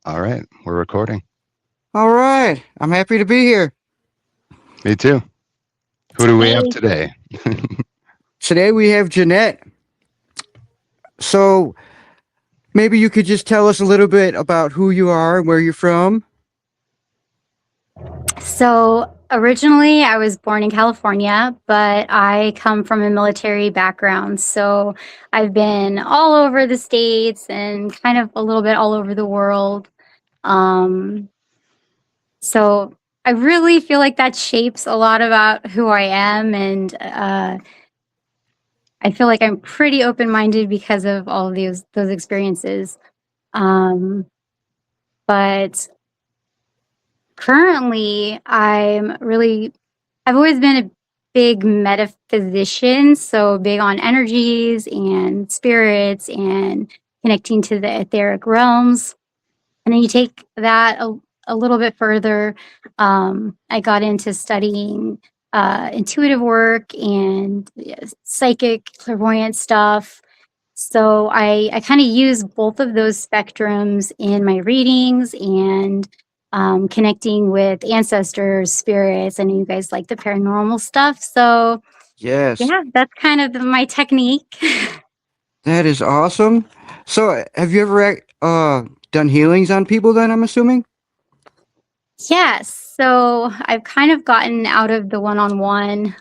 All right, we're recording. All right. I'm happy to be here. Me too. Who do we have Hey, today? Today we have Jeanette. So maybe you could just tell us a little bit about who you are and where you're from. so originally I was born in California, but I come from a military background. So I've been all over the states and kind of a little bit all over the world. Um, so I really feel like that shapes a lot about who I am. And I feel like I'm pretty open minded because of all of those experiences. Um, but currently, I've always been a big metaphysician, so big on energies and spirits and connecting to the etheric realms. And then you take that a little bit further. I got into studying intuitive work and psychic, clairvoyant stuff. So I kind of use both of those spectrums in my readings and connecting with ancestors, spirits. I know you guys like the paranormal stuff. So Yes, yeah, that's kind of my technique. that is awesome. So have you ever done healings on people then, I'm assuming? Yes. So I've kind of gotten out of the one-on-one,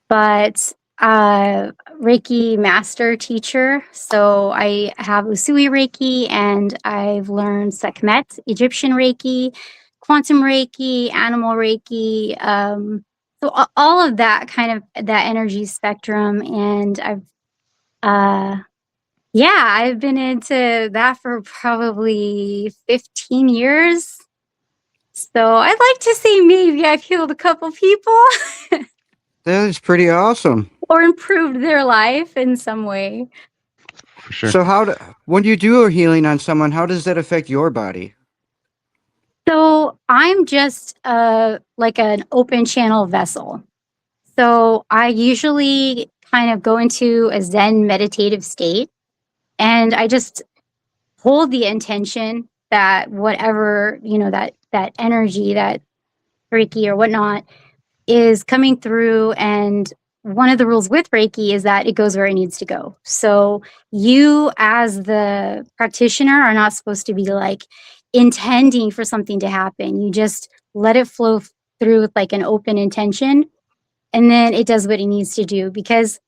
but Reiki master teacher. So I have Usui Reiki and I've learned Sekhmet, Egyptian Reiki, quantum Reiki, animal Reiki. So all of that kind of that energy spectrum. And I've been into that for probably 15 years. So I'd like to say maybe I've healed a couple people That is pretty awesome. or improved their life in some way. For sure. So when you do a healing on someone, how does that affect your body? So I'm just like an open channel vessel. So I usually kind of go into a Zen meditative state and I just hold the intention that whatever, that energy, that Reiki or whatnot is coming through. And one of the rules with Reiki is that it goes where it needs to go. So you, as the practitioner, are not supposed to be like intending for something to happen. You just let it flow through with like an open intention, and then it does what it needs to do. Because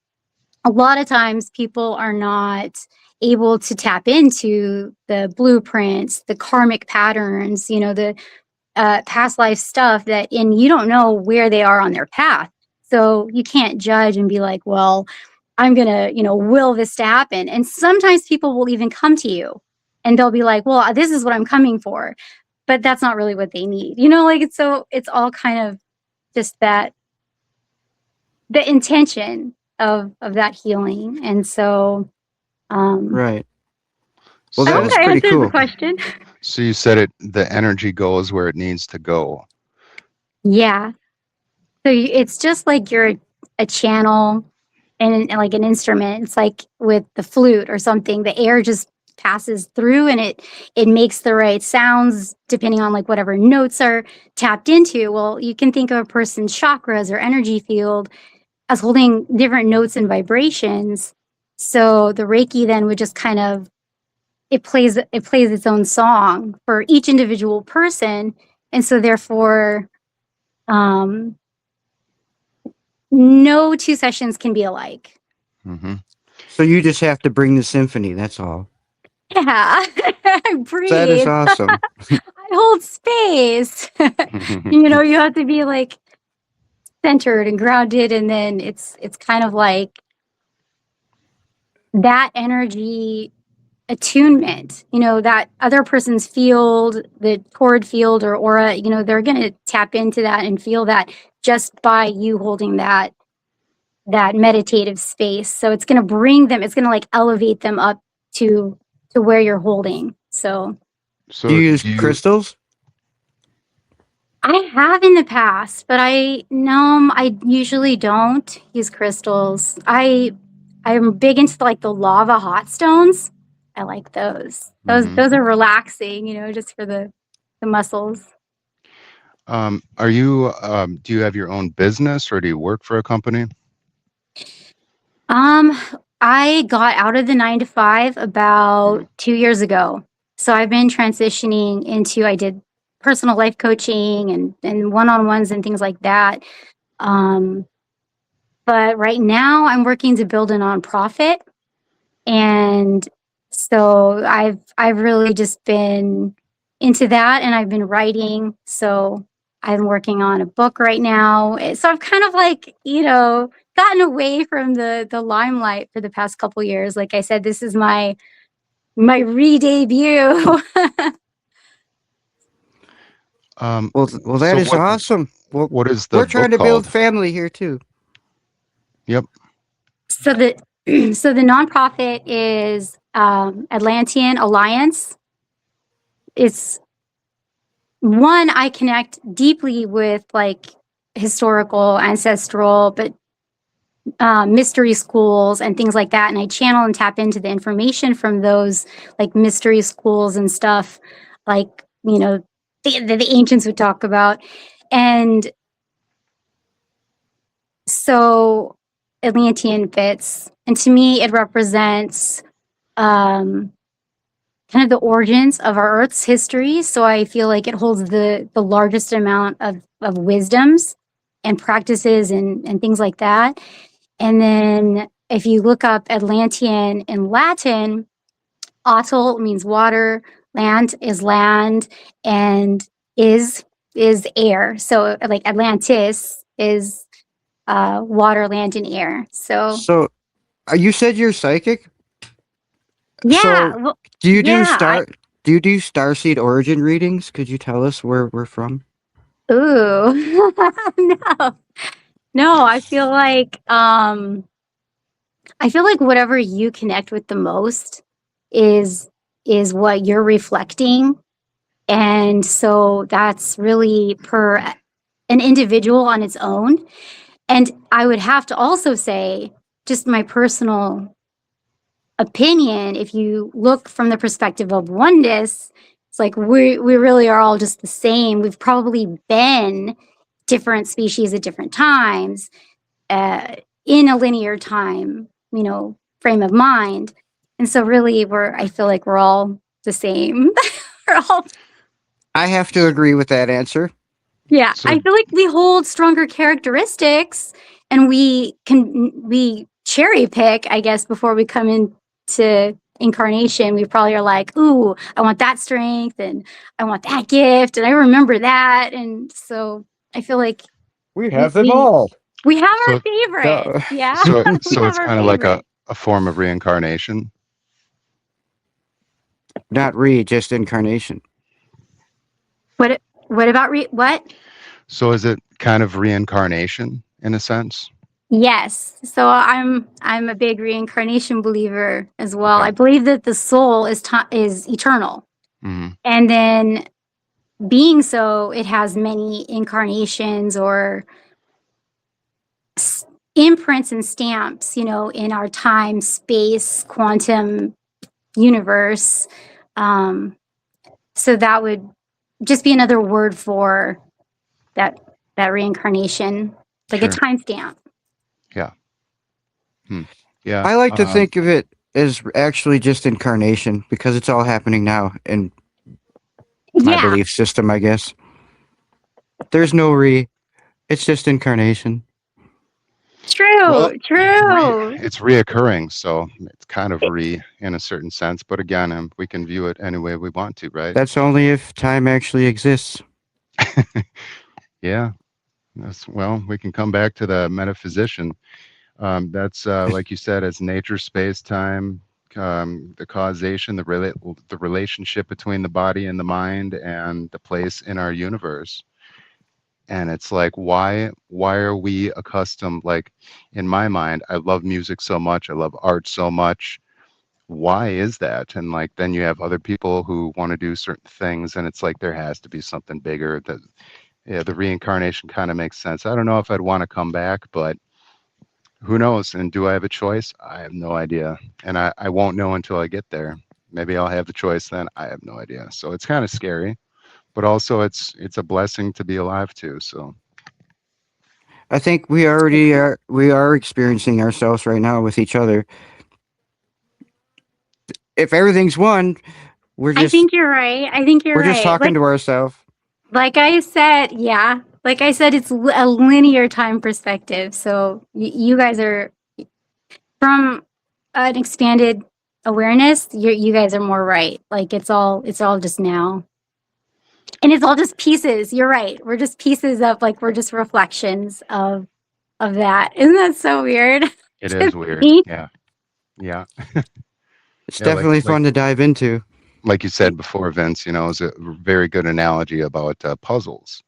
a lot of times people are not able to tap into the blueprints, the karmic patterns, the past life stuff and you don't know where they are on their path. So you can't judge and be like, well, I'm going to, will this to happen. And sometimes people will even come to you and they'll be like, well, this is what I'm coming for. But that's not really what they need. It's all kind of just the intention of that healing. And so, Right. Well, I So, that hope is I pretty answered the cool. question. so you said the energy goes where it needs to go. Yeah. So it's just like you're a channel and like an instrument. It's like with the flute or something. The air just passes through and it makes the right sounds depending on like whatever notes are tapped into. Well, you can think of a person's chakras or energy field as holding different notes and vibrations. So the Reiki then would just kind of it plays its own song for each individual person. And so therefore um no two sessions can be alike. Hmm. So you just have to bring the symphony, that's all. Yeah, I That is breathe. awesome. I hold space. You have to be like centered and grounded, and then it's kind of like that energy attunement. That other person's field, the chord field or aura. They're gonna tap into that and feel that just by you holding that meditative space. So it's going to bring them, it's going to like elevate them up to where you're holding. So Do So you use do you? crystals? I have in the past, but I usually don't use crystals. I'm big into like the lava hot stones. I like those. Hmm. Those are relaxing, just for the muscles. Are you, do you have your own business or do you work for a company? Um, I got out of the 9 to 5 about 2 years ago. So I've been transitioning into, I did personal life coaching and one-on-ones and things like that. Um, but right now I'm working to build a nonprofit. And so I've really just been into that, and I've been writing. So I'm working on a book right now. So I've kind of like, gotten away from the limelight for the past couple years. Like I said, this is my re-debut. Well, that So is awesome. Well, what is the we're book trying to build called? family here too. Yep. So the so the nonprofit is Atlantean Alliance. It's one, I connect deeply with like historical, ancestral, but mystery schools and things like that. And I channel and tap into the information from those like mystery schools and stuff, like, the ancients would talk about. And so Atlantean fits. And to me, it represents um, kind of the origins of our Earth's history. So I feel like it holds the largest amount of wisdoms and practices and things like that. And then if you look up Atlantean in Latin, Ottal means water, land is land, and is air. So like Atlantis is water, land, and air. So So, you said you're psychic. yeah, So, well, do you do yeah. star? Do you do starseed origin readings? Could you tell us where we're from? Ooh, no, no. I feel like whatever you connect with the most is is what you're reflecting, and so that's really per an individual on its own. And I would have to also say, just my personal opinion, if you look from the perspective of oneness, it's like we really are all just the same. We've probably been different species at different times, in a linear time, frame of mind. And so really I feel like we're all the same. We're all, I have to agree with that answer. yeah, So I feel like we hold stronger characteristics, and we cherry pick, I guess, before we come into incarnation. We probably are like, ooh, I want that strength and I want that gift and I remember that. And so I feel like We we have them we, all. we have our so favorite. So, Yeah. so We so have it's our kind of like favorite. a form of reincarnation. not just incarnation. What about what? So is it kind of reincarnation in a sense? Yes. So I'm a big reincarnation believer as well. Okay. I believe that the soul is eternal. Hmm. And then being so, it has many incarnations or imprints and stamps, in our time, space, quantum universe. Um, so that would just be another word for that reincarnation, like a Sure. timestamp. Yeah. Hmm. Yeah. I like to think of it as actually just incarnation because it's all happening now in my Yeah, belief system, I guess. There's no it's just incarnation. Well, true. it's reoccurring, so it's kind of in a certain sense. But again, we can view it any way we want to, right? That's only if time actually exists. Yeah. Well, we can come back to the metaphysician. That's like you said, as nature, space, time, the causation, the relationship between the body and the mind, and the place in our universe. And it's like, why are we accustomed? Like in my mind, I love music so much, I love art so much. Why is that? And like then you have other people who want to do certain things, and it's like there has to be something bigger. That yeah, the reincarnation kind of makes sense. I don't know if I'd want to come back, but who knows? And do I have a choice? I have no idea. And I won't know until I get there. maybe I'll have the choice then. I have no idea. So it's kind of scary, but also it's a blessing to be alive too. So I think we are experiencing ourselves right now with each other. If everything's one, we're I just think you're right. I think you're we're just right. talking to ourselves. Like I said, yeah. Like I said, it's a linear time perspective. So you guys are from an expanded awareness. You guys are more right. Like it's all just now, and it's all just pieces. You're right. We're just pieces of like we're just reflections of that. Isn't that so weird it to is weird. think? Yeah. Yeah. It's Yeah. definitely fun to dive into. Like you said before, Vince, is a very good analogy about puzzles.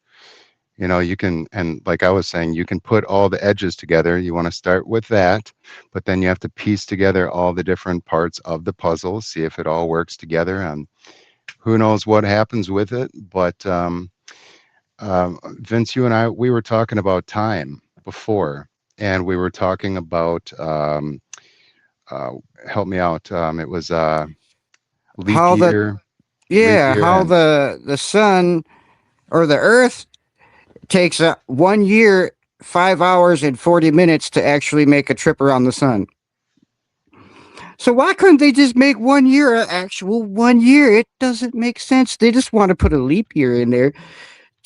You can, and like I was saying, you can put all the edges together. You want to start with that, but then you have to piece together all the different parts of the puzzle, see if it all works together. And who knows what happens with it. But Vince, you and I, we were talking about time before, and we were talking about, uh, help me out. It was leap How the year, leap Yeah, year, how and the sun or the Earth takes 1 year, 5 hours, and 40 minutes to actually make a trip around the sun. So why couldn't they just make 1 year an actual 1 year? It doesn't make sense. They just want to put a leap year in there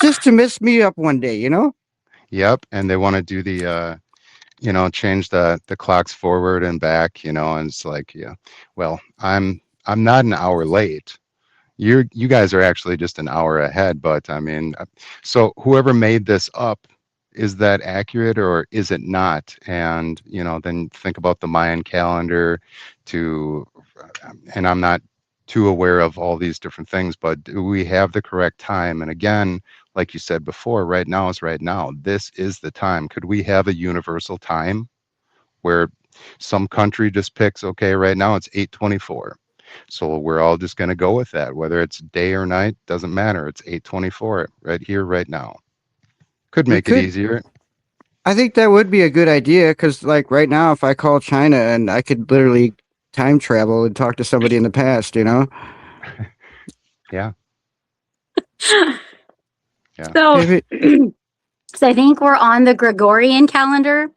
just to mess me up one day, you know? yep, and they want to do the change the clocks forward and back, and it's like, yeah, well, I'm not an hour late. You guys are actually just an hour ahead, but I mean, so whoever made this up, is that accurate or is it not? And then think about the Mayan calendar to, and I'm not too aware of all these different things, but do we have the correct time? And again, like you said before, right now is right now. This is the time. Could we have a universal time where some country just picks, okay, right now it's 8:24. So we're all just going to go with that. Whether it's day or night, doesn't matter. It's 8:24 right here, right now. Could We make it could. easier. I think that would be a good idea because, like, right now, if I call China and I could literally time travel and talk to somebody in the past, you know? Yeah, yeah. So, Maybe. so I think we're on the Gregorian calendar,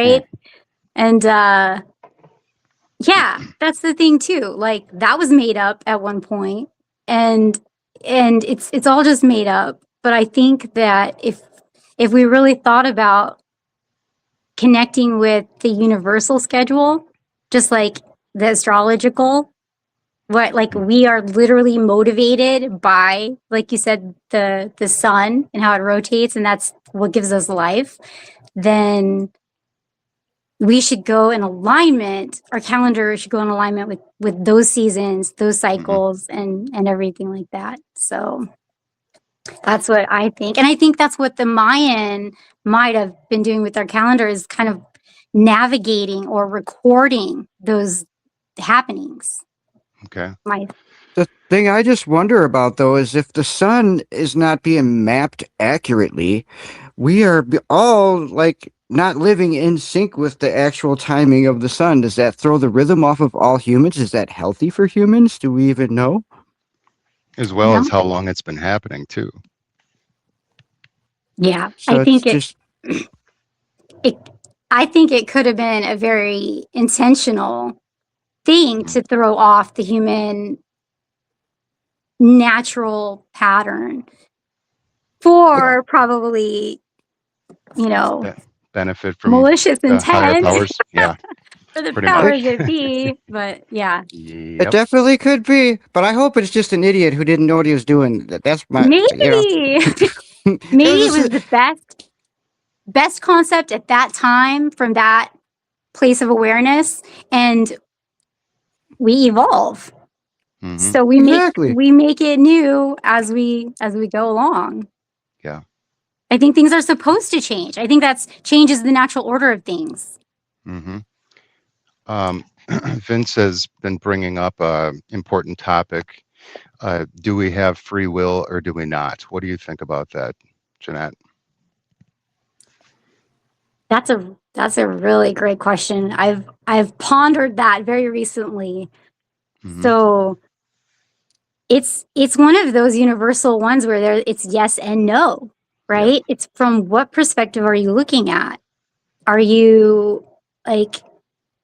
Hmm. right? And yeah, that's the thing too. Like that was made up at one point, and it's all just made up. But I think that if we really thought about connecting with the universal schedule, just like the astrological, what like Hmm. we are literally motivated by, like you said, the sun and how it rotates, and that's what gives us life, then we should go in alignment. Our calendar should go in alignment with those seasons, those Hmm. cycles, and everything like that. So that's what I think, and I think that's what the Mayan might have been doing with their calendar is kind of navigating or recording those happenings. Okay. My The thing I just wonder about, though, is if the sun is not being mapped accurately, we are all like not living in sync with the actual timing of the sun. Does that throw the rhythm off of all humans? Is that healthy for humans? Do we even know? As I well as don't. how long it's been happening too. Yeah, So it's just it. I think it could have been a very intentional thing Hmm. to throw off the human natural pattern for probably, you know, Be- Benefit from malicious the higher intent powers. Yeah, for the pretty it, powers much. that be. But yeah, it Yep. definitely could be, but I hope it's just an idiot who didn't know what he was doing. That's my, you know, maybe it maybe was it was just the best concept at that time from that place of awareness, and we evolve. Hmm. So exactly. we make it new as we go along. Yeah. I think things are supposed to change. I think that's changes the natural order of things. Hmm. Um, Vince has been bringing up a important topic. Do we have free will or do we not? What do you think about that, Jeanette? That's a really great question. I've pondered that very recently. Hmm. So it's one of those universal ones where it's yes and no, Yep. right? It's from what perspective are you looking at? Are you like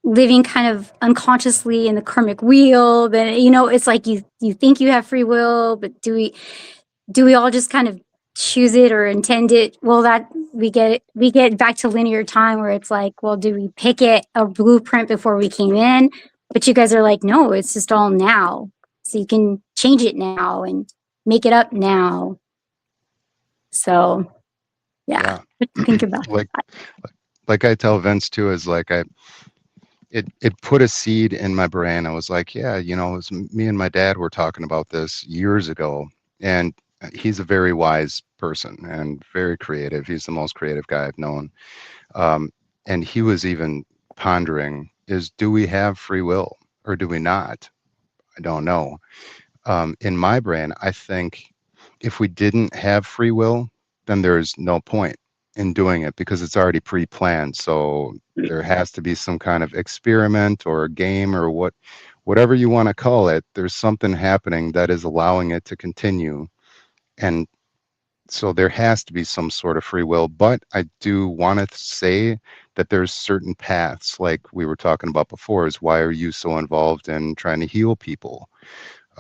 living kind of unconsciously in the karmic wheel? Then it's like you think you have free will, but do we all just kind of choose it or intend it? Well, that we get back to linear time where it's like, well, do we pick it a blueprint before we came in? But you guys are like, no, it's just all now. So you can change it now and make it up now. So yeah, Yeah. think about like that. like I tell Vince too, is like it put a seed in my brain. I was like, yeah, it was me and my dad were talking about this years ago, and he's a very wise person and very creative. He's the most creative guy I've known. Um, and he was even pondering, is do we have free will or do we not? I don't know. In my brain, I think if we didn't have free will, then there's no point in doing it because it's already pre-planned. So there has to be some kind of experiment or a game or whatever you want to call it. There's something happening that is allowing it to continue. And so there has to be some sort of free will. But I do want to say that there's certain paths, like we were talking about before, is why are you so involved in trying to heal people?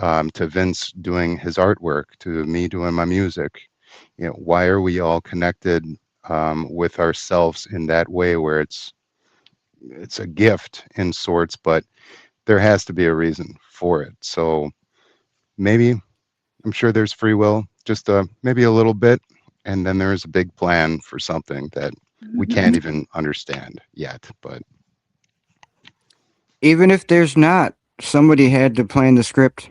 To Vince doing his artwork, to me doing my music. Why are we all connected with ourselves in that way where it's a gift in sorts, but there has to be a reason for it. So maybe I'm sure there's free will, just maybe a little bit, and then there's a big plan for something that we can't even understand yet. But Even if there's not, somebody had to plan the script.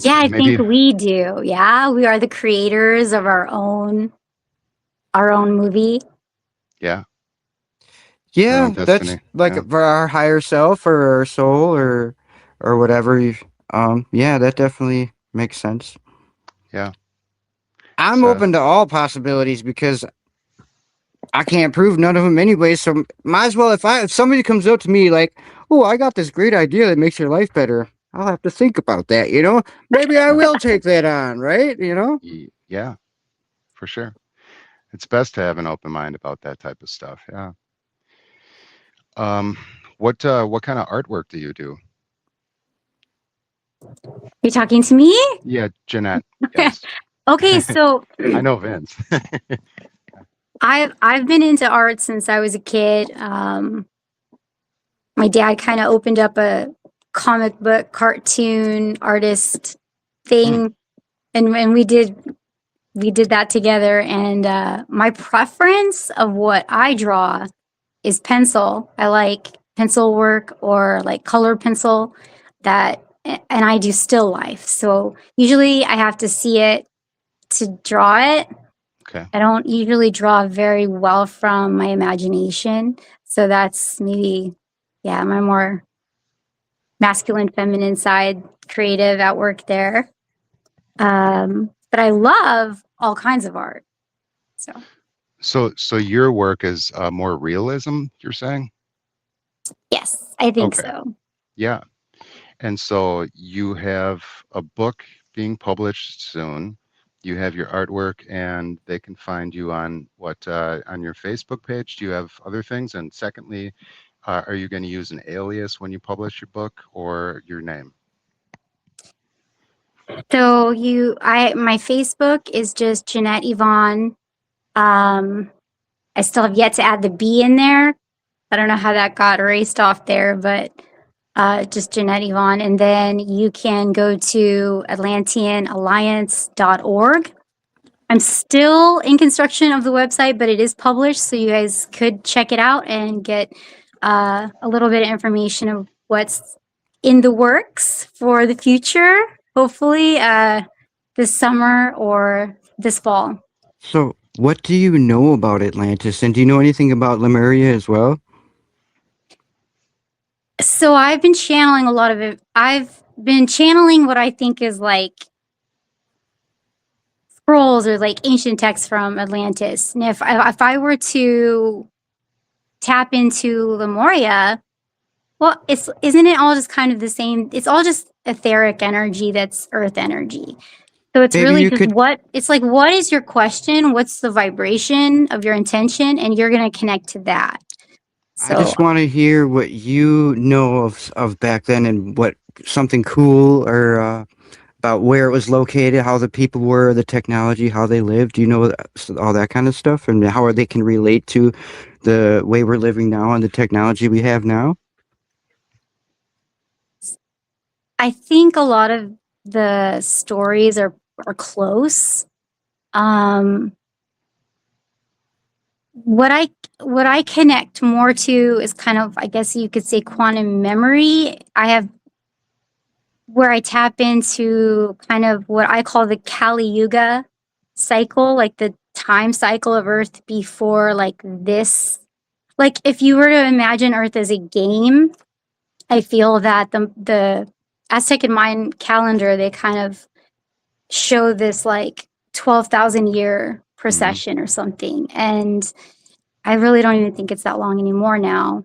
Yeah, I think maybe, we do. Yeah, we are the creators of our own movie. yeah, our own Yeah, that's destiny. like Yeah, for our higher self or our soul or whatever. Yeah, that definitely makes sense. yeah. I'm So open to all possibilities because I can't prove none of them anyway. So might as well if somebody comes up to me like, "Oh, I got this great idea that makes your life better," I'll have to think about that. Maybe I yeah, will take that on. Right? yeah, for sure. It's best to have an open mind about that type of stuff. Yeah. Um, what kind of artwork do you do? You're talking to me? Yeah, Jeanette. Yes. Okay, so I know Vince. I've been into art since I was a kid. My dad kind of opened up a comic book cartoon artist Hmm, thing, and we did that together. And my preference of what I draw is pencil. I like pencil work or like color pencil that and I do still life. So usually I have to see it to draw it. okay. I don't usually draw very well from my imagination. So that's maybe yeah, my more masculine feminine side creative at work there. But I love all kinds of art. So So your work is more realism, you're saying? yes, I think Okay. so. Yeah. And so you have a book being published soon. You have your artwork, and they can find you on on your Facebook page? Do you have other things? And secondly, are you going to use an alias when you publish your book or your name? So my Facebook is just Jeanette Evon. I still have yet to add the B in there. I don't know how that got erased off there, but just Jeanette Evon. And then you can go to atlanteanalliance.org. I'm still in construction of the website, but it is published, so you guys could check it out and get a little bit of information of what's in the works for the future. Hopefully, this summer or this fall. So, what do you know about Atlantis, and do you know anything about Lemuria as well? So I've been channeling a lot of it. I've been channeling what I think is like scrolls or like ancient texts from Atlantis. And if I were to tap into Lemuria, Well, isn't it all just kind of the same? It's all just etheric energy that's earth energy. So it's Maybe really you just could. it's like, what is your question? What's the vibration of your intention? And you're going to connect to that. I So just want to hear what you know of back then and what something cool or about where it was located, how the people were, the technology, how they lived. You know, all that kind of stuff, and how they can relate to the way we're living now and the technology we have now. I think a lot of the stories are close. Um, what I connect more to is kind of, I guess you could say, quantum memory. I have where I tap into kind of what I call the Kali Yuga cycle, like the time cycle of Earth before like this. Like if you were to imagine Earth as a game, I feel that the Aztec and Mayan calendar, they kind of show this like 12,000 year Mhm. procession or something. And I really don't even think it's that long anymore now.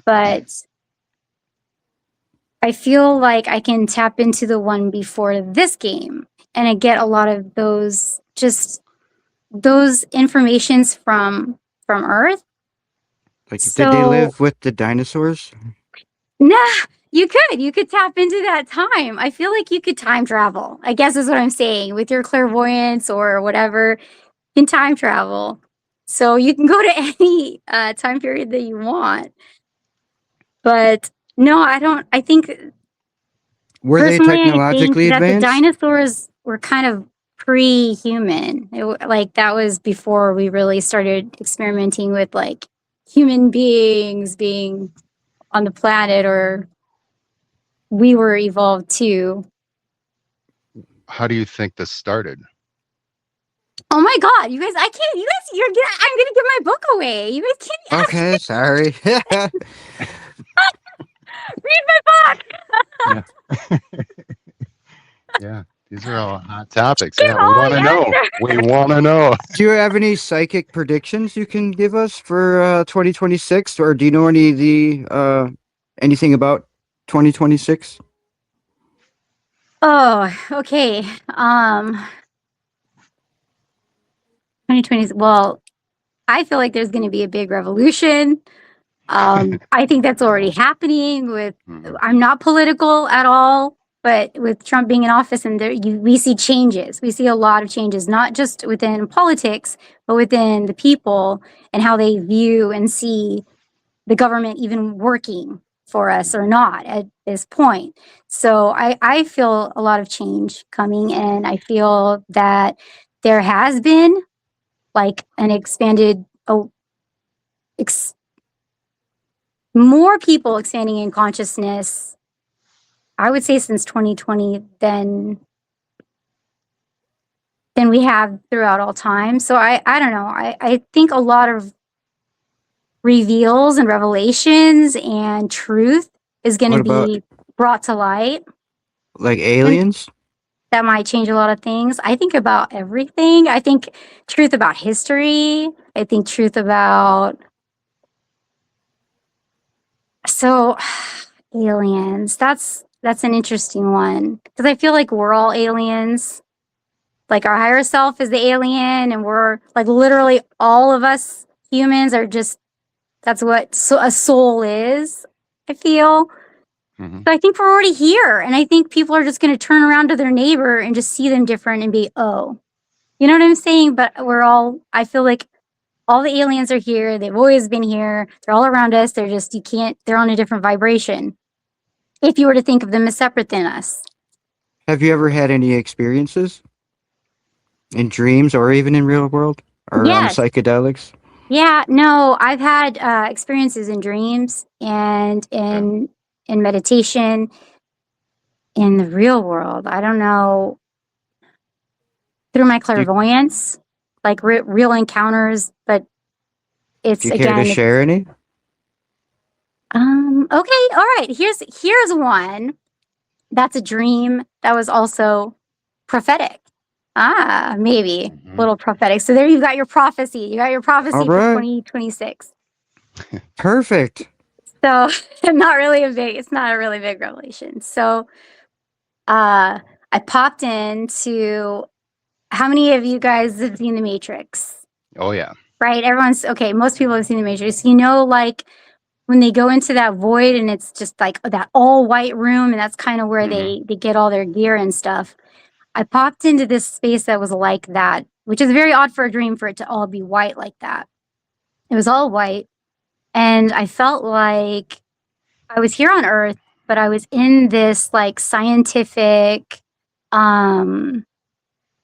But I feel like I can tap into the one before this game and I get a lot of those informations from Earth. Like, did they So live with the dinosaurs? nah, you could tap into that time. I feel like you could time travel. I guess is what I'm saying with your clairvoyance or whatever. You can time travel. So you can go to any time period that you want. But no, I don't. I think Were they personally, I think technologically that the advanced? dinosaurs were kind of pre-human. Like that was before we really started experimenting with like human beings being on the planet, or we were evolved too. How do you think this started? Oh my god, you guys! I can't. You guys, I'm gonna give my book away. You guys can't ask Okay, sorry. read my book. Yeah. Yeah. These are all hot topics. Get Yeah, we all want the to know. We answers. want to know. Do you have any psychic predictions you can give us for 2026, or do you know any of the anything about 2026? Oh, okay. 2020. Well, I feel like there's going to be a big revolution. I think that's already happening with, Mhm. I'm not political at all, but with Trump being in office and we see changes. We see a lot of changes, not just within politics, but within the people and how they view and see the government even working for us or not at this point. So I feel a lot of change coming, and I feel that there has been like an expanded, ex- more people expanding in consciousness, I would say since 2020 than we have throughout all time. So I don't know. I think a lot of reveals and revelations and truth is going What to about be brought to light, like and aliens? that might change a lot of things. I think about everything. I think truth about history. I think truth about, so aliens. That's an interesting one because I feel like we're all aliens. Like our higher self is the alien, and we're like literally all of us humans are just, that's what a soul is. I feel. Mhm. So I think we're already here, and I think people are just going to turn around to their neighbor and just see them different and be, oh, you know what I'm saying? But we're all. I feel like all the aliens are here. They've always been here. They're all around us. They're just, you can't. They're on a different vibration. If you were to think of them as separate than us. Have you ever had any experiences in dreams or even in real world or on Yes. psychedelics? Yeah, no, I've had experiences in dreams and Yeah. in meditation in the real world. I don't know, through my Do you, clairvoyance, like real encounters, but do it's you care to again, share any? okay, all right. Here's one that's a dream that was also prophetic. Ah, maybe a Mhm. little prophetic. So there you've got your prophecy. You got your All prophecy for right, 2026. perfect. So it's not a really big revelation. So I popped into, how many of you guys have seen The Matrix? Oh yeah. Right? Everyone's okay, most people have seen The Matrix. You know, like when they go into that void and it's just like that all white room, and that's kind of where they get all their gear and stuff. I popped into this space that was like that, which is very odd for a dream for it to all be white like that. It was all white. And I felt like I was here on Earth, but I was in this like scientific, um,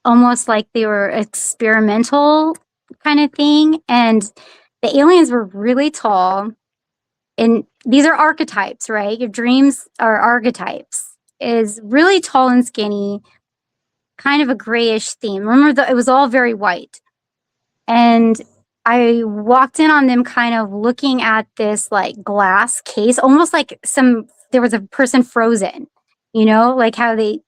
almost like they were experimental kind of thing. And the aliens were really tall. And these are archetypes, right? Your dreams are archetypes. Is really tall and skinny, kind of a grayish theme. Remember, it was all very white. And I walked in on them kind of looking at this like glass case, almost like there was a person frozen, you know, like how they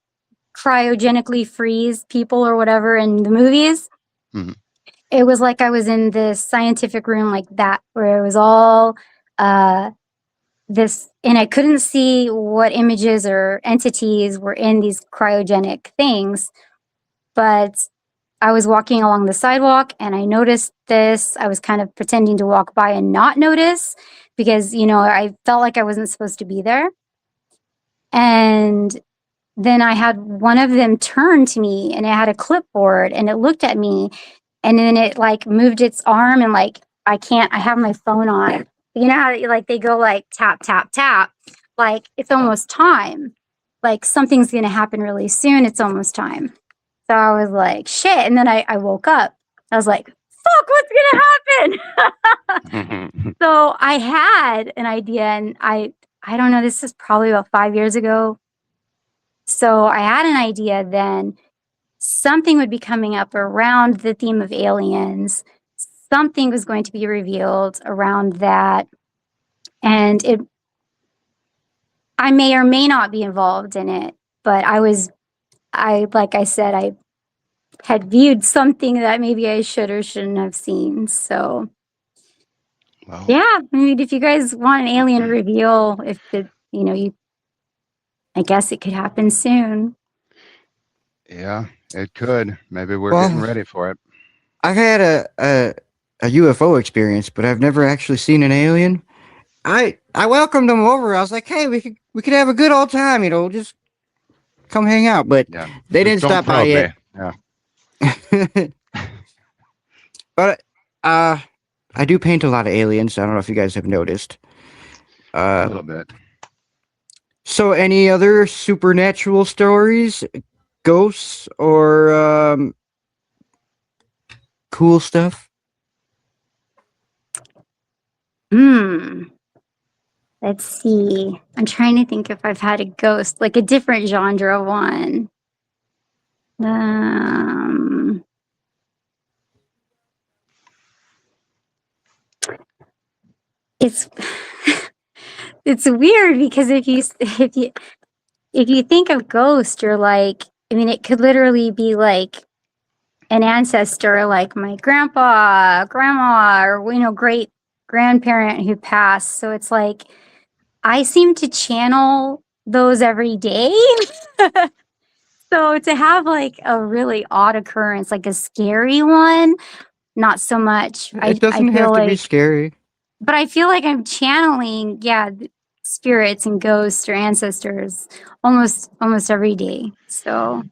cryogenically freeze people or whatever in the movies. Mhm. It was like I was in this scientific room like that, where it was all this, and I couldn't see what images or entities were in these cryogenic things, but I was walking along the sidewalk and I noticed this. I was kind of pretending to walk by and not notice because, you know, I felt like I wasn't supposed to be there. And then I had one of them turn to me and it had a clipboard and it looked at me and then it like moved its arm and like I have my phone on. You know how like they go like tap, tap, tap. Like it's almost time. Like something's gonna happen really soon. It's almost time. So I was like, shit. And then I woke up. I was like, fuck, what's gonna happen? So I had an idea and I don't know, this is probably about 5 years ago. So I had an idea then something would be coming up around the theme of aliens. Something was going to be revealed around that. And I may or may not be involved in it, but like I said, I had viewed something that maybe I should or shouldn't have seen. So, Well, yeah, I mean, if you guys want an alien reveal, if I guess it could happen soon. yeah, it could. Maybe we're getting Well, ready for it. I've had a UFO experience, but I've never actually seen an alien. I welcomed them over. I was like, hey, we could have a good old time, just come hang out. But Yeah. they Just didn't don't stop by probe me. yet. Yeah. But I do paint a lot of aliens. I don't know if you guys have noticed. A little bit. So any other supernatural stories, ghosts, or cool stuff? Let's see. I'm trying to think if I've had a ghost, like a different genre one. It's it's weird because if you think of ghost, you're like, I mean, it could literally be like an ancestor, like my grandpa, grandma, or great grandparent who passed. So it's like I seem to channel those every day. So to have like a really odd occurrence, like a scary one, not so much. It doesn't I feel have to be like, scary. but I feel like I'm channeling, spirits and ghosts or ancestors almost every day. So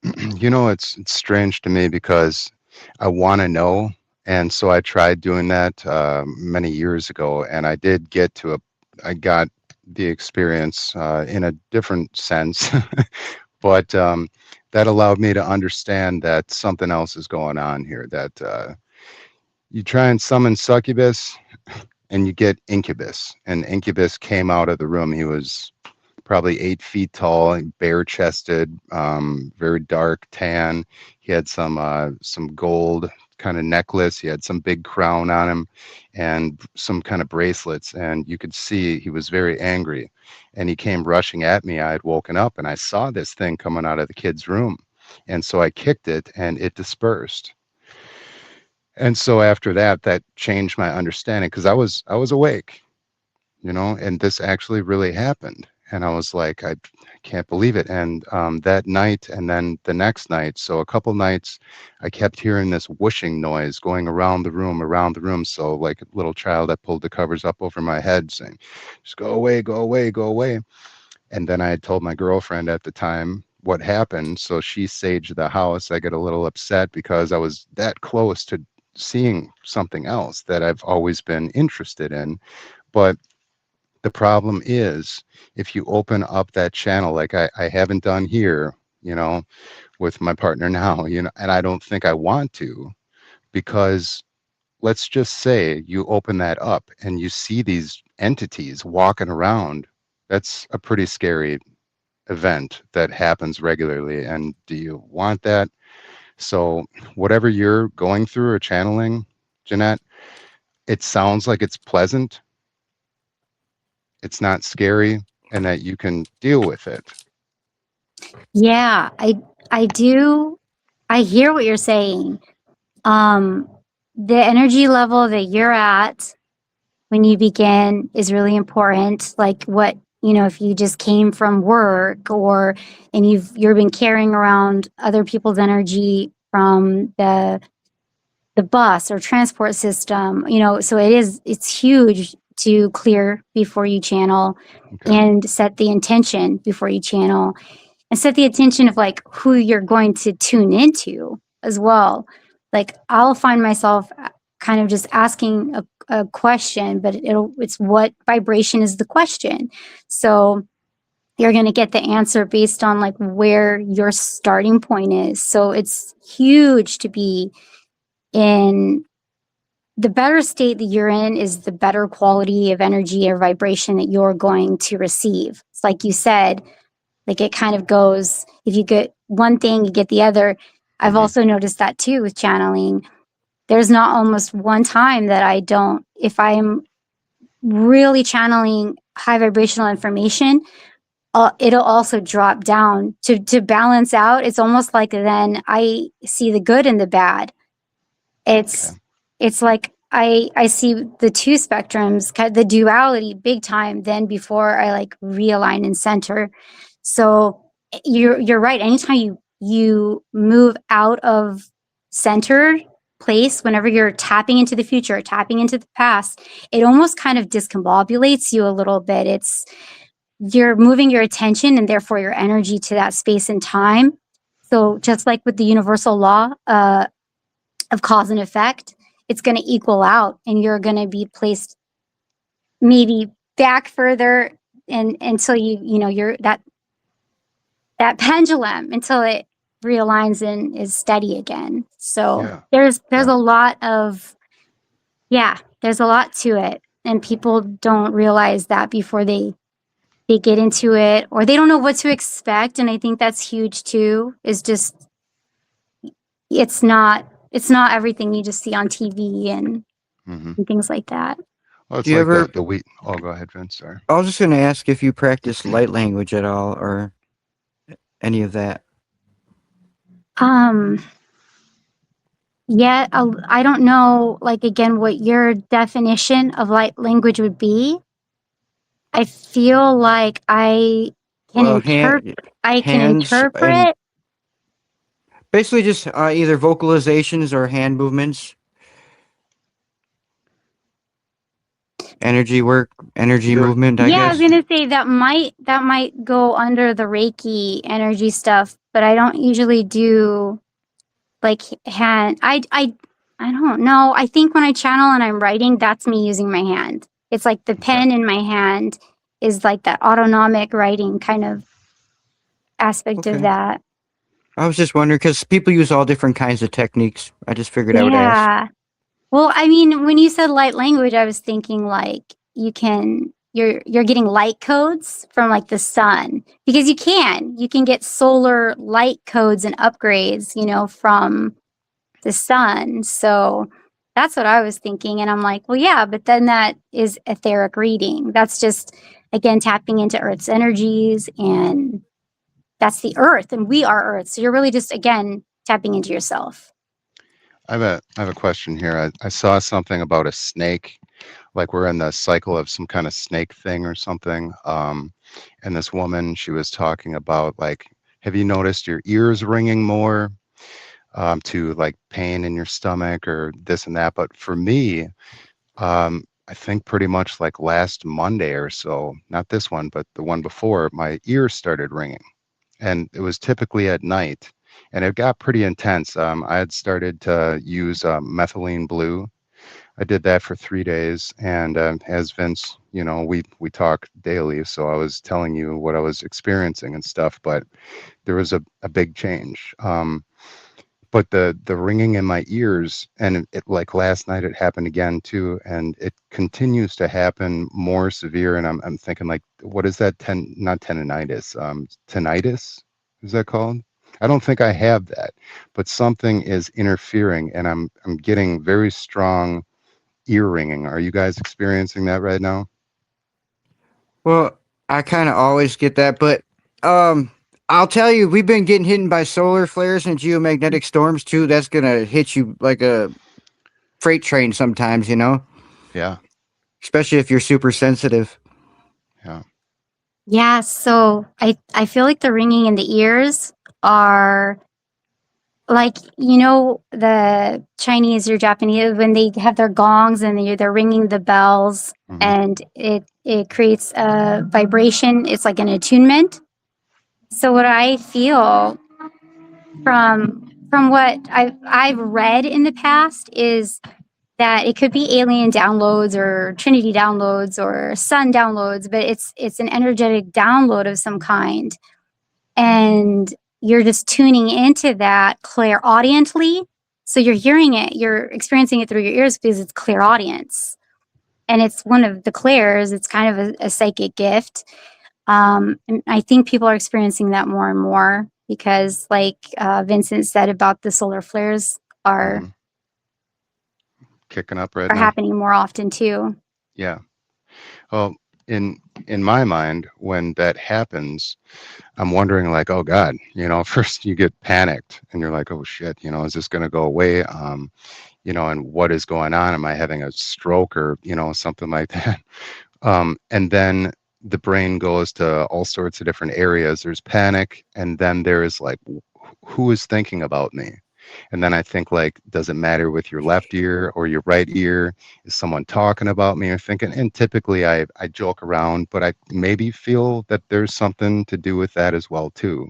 It's strange to me because I want to know, and so I tried doing that many years ago, and I got the experience in a different sense, but that allowed me to understand that something else is going on here. That you try and summon succubus, and you get incubus, and incubus came out of the room. He was probably 8 feet tall, and bare chested, very dark tan. He had some gold kind of necklace. He had some big crown on him and some kind of bracelets. And you could see he was very angry. And he came rushing at me. I had woken up and I saw this thing coming out of the kid's room. And so I kicked it and it dispersed. And so after that, that changed my understanding because I was awake. and this actually really happened. And I was like, I can't believe it. And that night, and then the next night, so a couple nights, I kept hearing this whooshing noise going around the room, around the room. So, like a little child, I pulled the covers up over my head saying, just go away, go away, go away. And then I had told my girlfriend at the time what happened. So she saged the house. I get a little upset because I was that close to seeing something else that I've always been interested in. But the problem is, if you open up that channel, like I haven't done here, with my partner now, and I don't think I want to, because let's just say you open that up and you see these entities walking around. That's a pretty scary event that happens regularly. And do you want that? So, whatever you're going through or channeling, Jeanette, it sounds like it's pleasant, it's not scary, and that you can deal with it. Yeah, I do. I hear what you're saying. The energy level that you're at when you begin is really important. Like what, if you just came from work and you've been carrying around other people's energy from the bus or transport system, so it's huge to clear before you channel Okay. and set the intention before you channel and set the intention of like who you're going to tune into as well. Like I'll find myself kind of just asking a question, but it's what vibration is the question. So you're going to get the answer based on like where your starting point is. So it's huge to be in the better state that you're in is the better quality of energy or vibration that you're going to receive. It's like you said, like it kind of goes, if you get one thing, you get the other. I've also noticed that too with channeling. There's not almost one time that I don't, if I'm really channeling high vibrational information, it'll also drop down to balance out. It's almost like then I see the good and the bad. It's Okay. it's like I see the two spectrums, the duality big time then before I like realign and center. So you're right. Anytime you move out of centered place, whenever you're tapping into the future, tapping into the past, it almost kind of discombobulates you a little bit. You're moving your attention and therefore your energy to that space and time. So just like with the universal law of cause and effect, it's going to equal out and you're going to be placed maybe back further and until you're that pendulum until it realigns and is steady again. So Yeah. there's Yeah. a lot of there's a lot to it, and people don't realize that before they get into it, or they don't know what to expect. And I think that's huge too, is just it's not everything you just see on TV and things like that. Well, Do it's you like ever? the wheat. Oh, go ahead, Vince. Sorry. I was just going to ask if you practice light language at all or any of that. Yeah, I don't know, like, again, what your definition of light language would be. I feel like Well, I can hands and interpret. basically just either vocalizations or hand movements, energy work, energy There. movement, I Yeah, I was guess. gonna say that might go under the Reiki energy stuff, but I don't usually do like hand. I don't know. I think when I channel and I'm writing, that's me using my hand. It's like the Okay. pen in my hand is like that autonomic writing kind of aspect of Okay. that. I was just wondering because people use all different kinds of techniques. I just figured I would ask. Yeah. Well, I mean, when you said light language, I was thinking like you're getting light codes from like the sun, because you can get solar light codes and upgrades, from the sun. So that's what I was thinking, and I'm like, well, yeah, but then that is etheric reading. That's just again tapping into Earth's energies, and that's the Earth, and we are Earth. So you're really just again tapping into yourself. I have a question here. I saw something about a snake. like we're in the cycle of some kind of snake thing or something. And this woman, she was talking about like, have you noticed your ears ringing more, to like pain in your stomach or this and that? But for me, I think pretty much like last Monday or so, not this one, but the one before, my ears started ringing, and it was typically at night, and it got pretty intense. I had started to use methylene blue. I did that for 3 days, and as Vince, we talk daily, so I was telling you what I was experiencing and stuff, but there was a big change. But the ringing in my ears, and it like last night it happened again too, and it continues to happen more severe. And I'm thinking like, what is that? Not tendonitis, tinnitus, is that called? I don't think I have that, but something is interfering, and I'm getting very strong ear ringing. Are you guys experiencing that right now? Well, I kind of always get that, but um, I'll tell you, we've been getting hit by solar flares and geomagnetic storms too. That's gonna hit you like a freight train sometimes, Yeah, especially if you're super sensitive. yeah. Yeah, so I feel like the ringing in the ears are like, the Chinese or Japanese when they have their gongs and they're ringing the bells, Hmm. and it creates a vibration. It's like an attunement. So what I feel from what I've read in the past is that it could be alien downloads or Trinity downloads or sun downloads, but it's an energetic download of some kind, and you're just tuning into that clairaudiently. So you're hearing it, you're experiencing it through your ears because it's clairaudience, and it's one of the clairs. It's kind of a psychic gift. And I think people are experiencing that more and more because, like Vincent said about the solar flares, are Hmm. Kicking up right are now. happening more often too. Yeah. Well, in in my mind, when that happens, I'm wondering like, oh God, first you get panicked and you're like, oh shit, is this going to go away? And what is going on? Am I having a stroke or, something like that? And then the brain goes to all sorts of different areas. There's panic, and then there's like, who is thinking about me? And then I think like, does it matter with your left ear or your right ear? Is someone talking about me or thinking? And typically I joke around, but I maybe feel that there's something to do with that as well too.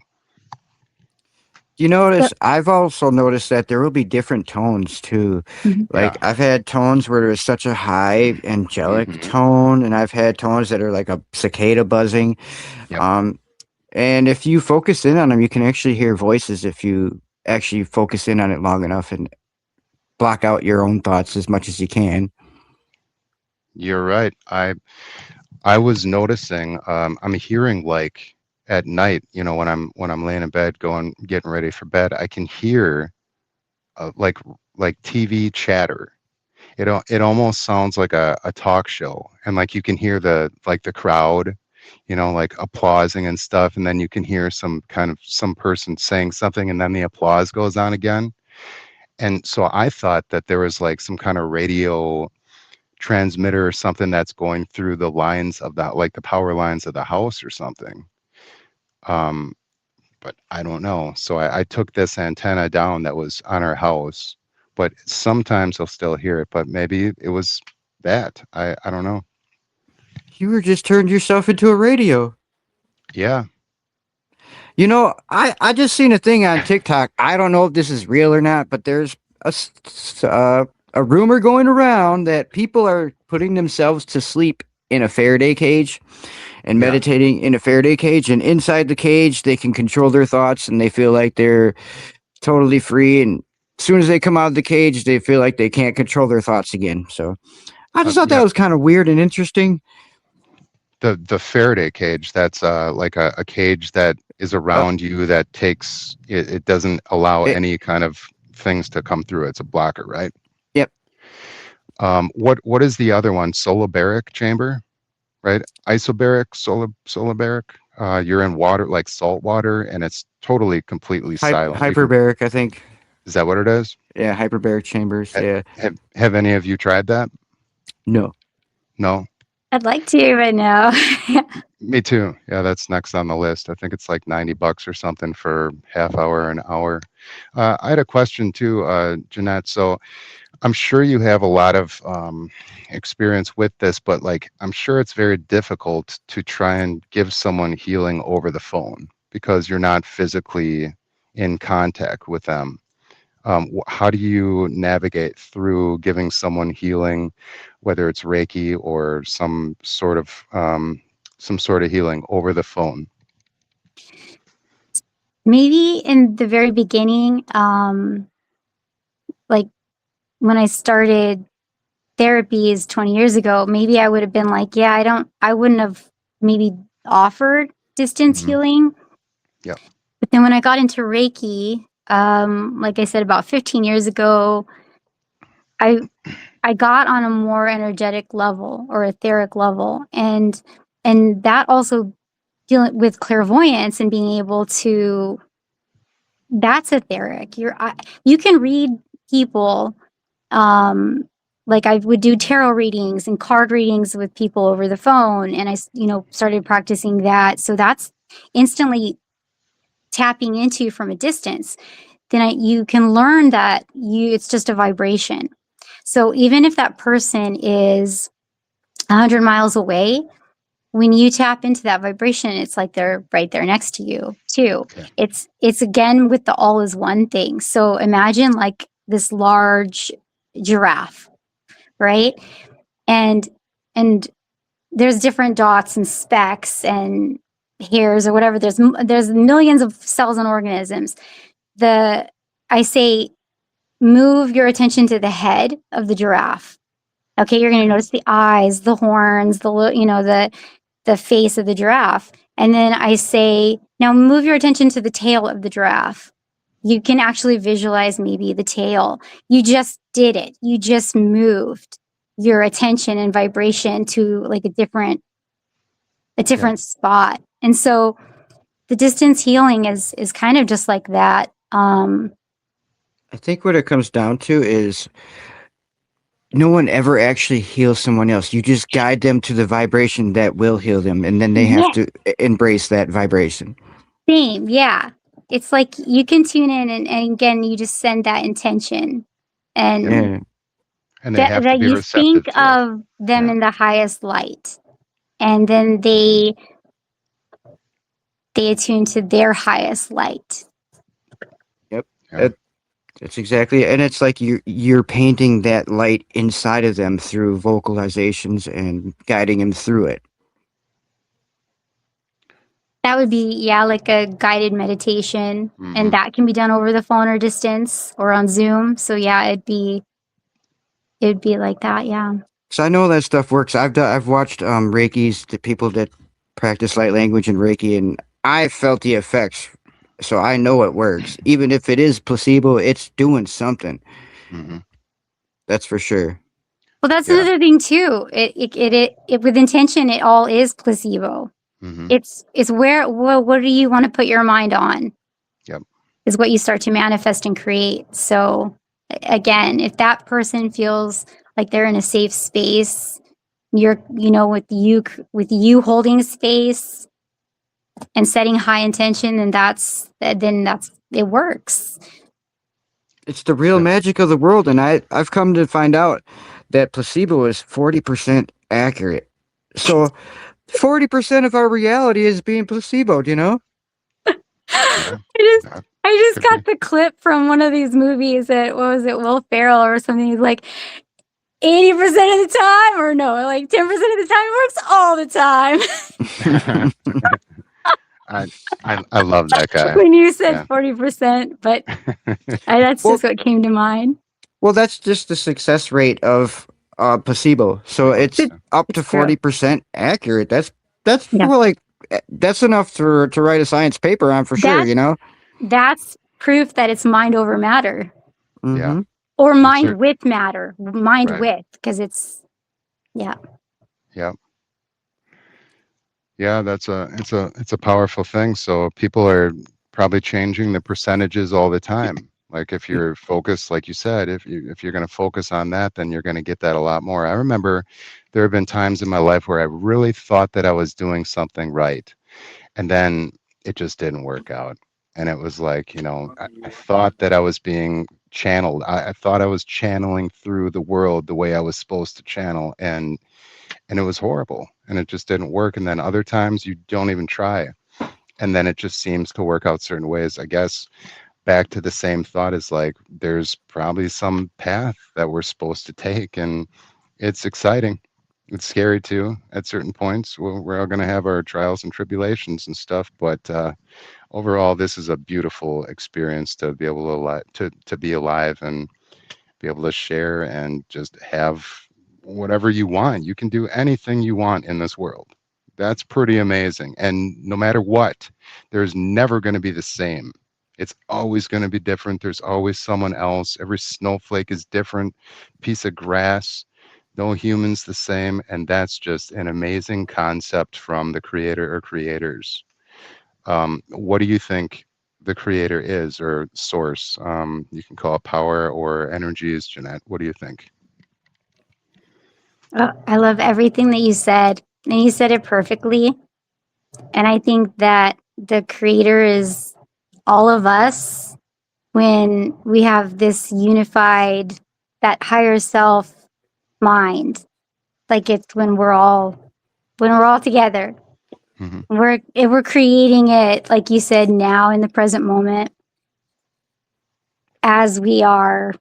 You So, notice, I've also noticed that there will be different tones too. mhm. Yeah. Like I've had tones where there's such a high angelic Hmm. tone, and I've had tones that are like a cicada buzzing. Yep. Um, and if you focus in on them, you can actually hear voices if you actually focus in on it long enough and block out your own thoughts as much as you can. You're right. I was noticing, I'm hearing like at night, when I'm laying in bed getting ready for bed, I can hear like TV chatter. It almost sounds like a talk show, and like you can hear the crowd, like applauding and stuff, and then you can hear some person saying something, and then the applause goes on again. And so I thought that there was like some kind of radio transmitter or something that's going through the lines of the power lines of the house or something. Um, but I don't know. So I took this antenna down that was on our house, but sometimes I'll still hear it, but maybe it was that. I don't know. You were just turned yourself into a radio. Yeah. I just seen a thing on TikTok. I don't know if this is real or not, but there's a rumor going around that people are putting themselves to sleep in a Faraday cage and Yeah. meditating in a Faraday cage. And inside the cage, they can control their thoughts and they feel like they're totally free. And as soon as they come out of the cage, they feel like they can't control their thoughts again. So I just thought that Yeah. was kind of weird and interesting. The Faraday cage, that's like a cage that is Uh, around you that it doesn't allow it, any kind of things to come through. It's a blocker, right? yep. What is the other one? Solobaric chamber, right? Isobaric, solobaric. You're in water, like salt water, and it's totally completely silent. You can, Hyperbaric, I think. is that what it is? Yeah, hyperbaric chambers. Ha- Yeah. Have any of you tried that? No. No, I'd like to, but no. me too. Yeah, that's next on the list. I think it's like $90 or something for half hour, an hour. I had a question too, Jeanette. So I'm sure you have a lot of experience with this, but like I'm sure it's very difficult to try and give someone healing over the phone because you're not physically in contact with them. How do you navigate through giving someone healing, whether it's Reiki or some sort of healing over the phone? Maybe in the very beginning, like when I started therapies 20 years ago, maybe I would have been like, yeah, I wouldn't have maybe offered distance Hmm. healing. Yep. But then when I got into Reiki, like I said, about 15 years ago, I I got on a more energetic level or etheric level, and that also dealing with clairvoyance and being able to that's etheric. You can read people. Like I would do tarot readings and card readings with people over the phone, and started practicing that. So that's instantly tapping into from a distance. Then you can learn that it's just a vibration. So even if that person is 100 miles away, when you tap into that vibration, it's like they're right there next to you too. Okay. It's again with the all is one thing. So imagine like this large giraffe, right? And and there's different dots and specks and hairs or whatever. There's millions of cells and organisms. The I say move your attention to the head of the giraffe. Okay, you're going to Okay. notice the eyes, the horns, the face of the giraffe. And then I say, now move your attention to the tail of the giraffe. You can actually visualize maybe the tail. You just did it. You just moved your attention and vibration to like a Yep. different spot. And so the distance healing is kind of just like that. I think what it comes down to is no one ever actually heals someone else. You just guide them to the vibration that will heal them, and then they have Yeah, to embrace that vibration. same. Yeah. It's like you can tune in and again, you just send that intention and Yeah. And they have to that be you think receptive to it. of them Yeah. in the highest light. And then Hmm. they attune to their highest light. Yep. Yeah. That's exactly, and it's like you're painting that light inside of them through vocalizations and guiding them through it. That would be, yeah, like a guided meditation. And Hmm. that can be done over the phone or distance or on Zoom. So yeah, it'd be like that, yeah. So I know that stuff works. I've watched Reiki's, the people that practice light language and Reiki, and I felt the effects. So I know it works. Even if it is placebo, it's doing something. Hmm. That's for sure. Well, that's Yeah. another thing too. It with intention, it all is placebo. Hmm. It's what do you want to put your mind on Yep. is what you start to manifest and create. So again, if that person feels like they're in a safe space, with you holding space and setting high intention, then that's it works. It's the real So, magic of the world, and I've come to find out that placebo is 40% accurate. So 40% of our reality is being placeboed, you know? yeah. That I just could be. got the clip from one of these movies that what was it, Will Ferrell or something. He's like 80% of the time, or no, like 10% of the time it works all the time. I, I love that guy. When you said Yeah. 40%, but that's well, just what came to mind. well, that's just the success rate of placebo. So Placebo. it's Yeah. up to It's true. 40% accurate. That's Yeah. for like that's enough to write a science paper on for sure, That you know? that's proof that it's mind over matter Yeah. Mm-hmm. or And mind cer with matter, mind right. with, because yeah. Yeah. Yeah. It's a powerful thing. So people are probably changing the percentages all the time. Like if you're focused, like you said, if you're going to focus on that, then you're going to get that a lot more. I remember there have been times in my life where I really thought that I was doing something right, and then it just didn't work out. And it was like, I thought that I was being channeled. I thought I was channeling through the world the way I was supposed to channel, and it was horrible, and it just didn't work. And then other times you don't even try, and then it just seems to work out certain ways. I guess back to the same thought is like there's probably some path that we're supposed to take, and it's exciting. It's scary too at certain points. We're all going to have our trials and tribulations and stuff, but overall, this is a beautiful experience to be able to be alive and be able to share and just have whatever you want. You can do anything you want in this world. That's pretty amazing. And no matter what, there's never going to be the same. It's always going to be different. There's always someone else. Every snowflake is different, piece of grass, no humans the same. And that's just an amazing concept from the creator or creators. What do you think the creator is, or source? You can call it power or energies, Jeanette. What do you think? Oh, I love everything that you said, and you said it perfectly. And I think that the creator is all of us when we have this unified, that higher self mind. Like it's when we're all together. Hmm. We're creating it, like you said, now in the present moment as we are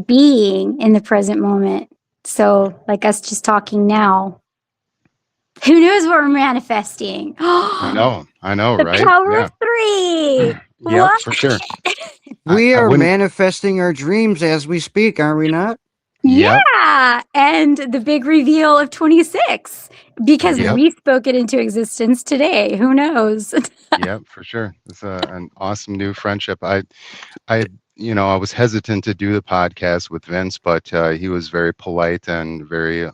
being in the present moment. So, like us just talking now, who knows what we're manifesting? The I know, right? power of Yeah. three. Yep, What? for sure. We I are wouldn't. manifesting our dreams as we speak, are we not? Yep, Yeah. And the big reveal of 26 because yep, we spoke it into existence today. Who knows? yep, for sure. It's an awesome new friendship. I, I was hesitant to do the podcast with Vince, but he was very polite and very